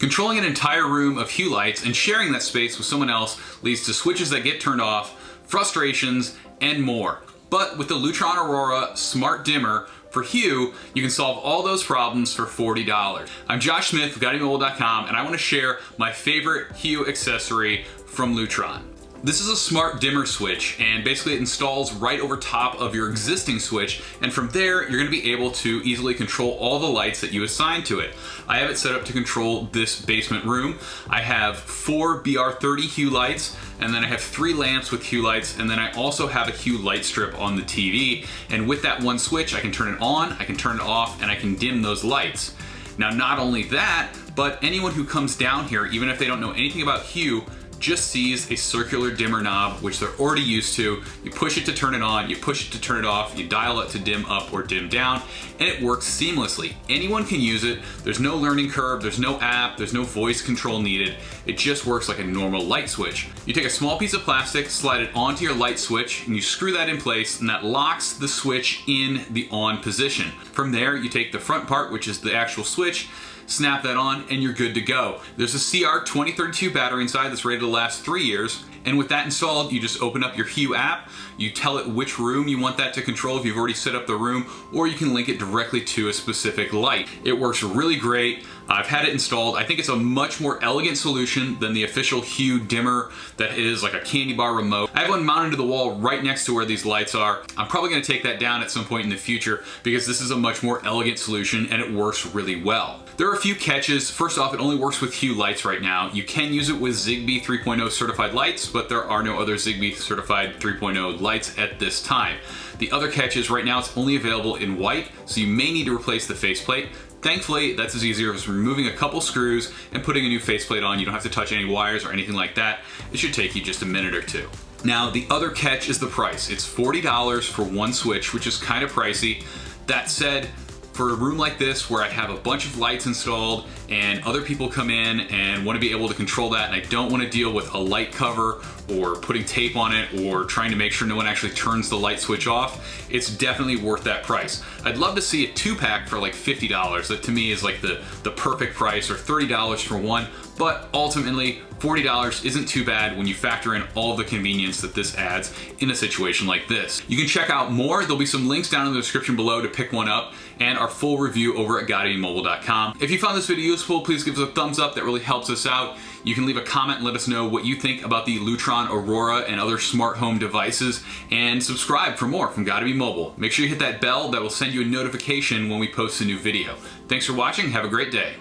Controlling an entire room of hue lights and sharing that space with someone else leads to switches that get turned off, frustrations, and more. But with the Lutron Aurora Smart Dimmer for Hue, you can solve all those problems for $40. I'm Josh Smith with GotToBeMobile.com, and I want to share my favorite Hue accessory from Lutron. This is a smart dimmer switch, and basically it installs right over top of your existing switch, and from there you're going to be able to easily control all the lights that you assign to it. I have it set up to control this basement room. I have 4 BR30 Hue lights, and then I have 3 lamps with Hue lights, and then I also have a Hue light strip on the TV, and with that one switch I can turn it on, I can turn it off, and I can dim those lights. Now not only that, but anyone who comes down here, even if they don't know anything about Hue, just sees a circular dimmer knob, which they're already used to. You push it to turn it on, you push it to turn it off, you dial it to dim up or dim down, and it works seamlessly. Anyone can use it. There's no learning curve, there's no app, there's no voice control needed. It just works like a normal light switch. You take a small piece of plastic, slide it onto your light switch, and you screw that in place, and that locks the switch in the on position. From there, you take the front part, which is the actual switch, snap that on, and you're good to go. There's a CR2032 battery inside that's rated to last 3 years, and with that installed, you just open up your Hue app, you tell it which room you want that to control if you've already set up the room, or you can link it directly to a specific light. It works really great. I've had it installed. I think it's a much more elegant solution than the official Hue dimmer that is like a candy bar remote. I have one mounted to the wall right next to where these lights are. I'm probably going to take that down at some point in the future because this is a much more elegant solution and it works really well. There are a few catches. First off, it only works with Hue lights right now. You can use it with Zigbee 3.0 certified lights, but there are no other Zigbee certified 3.0 lights at this time. The other catch is right now it's only available in white, so you may need to replace the faceplate. Thankfully, that's as easy as removing a couple screws and putting a new faceplate on. You don't have to touch any wires or anything like that. It should take you just a minute or two. Now, the other catch is the price. It's $40 for one switch, which is kind of pricey. That said, for a room like this where I have a bunch of lights installed and other people come in and want to be able to control that, and I don't want to deal with a light cover or putting tape on it or trying to make sure no one actually turns the light switch off, it's definitely worth that price. I'd love to see a 2-pack for like $50. That to me is like the perfect price, or $30 for one, but ultimately $40 isn't too bad when you factor in all the convenience that this adds in a situation like this. You can check out more. There'll be some links down in the description below to pick one up, and our full review over at GotToBeMobile.com. If you found this video useful, please give us a thumbs up. That really helps us out. You can leave a comment and let us know what you think about the Lutron Aurora and other smart home devices, and subscribe for more from Gotta Be Mobile. Make sure you hit that bell. That will send you a notification when we post a new video. Thanks for watching. Have a great day.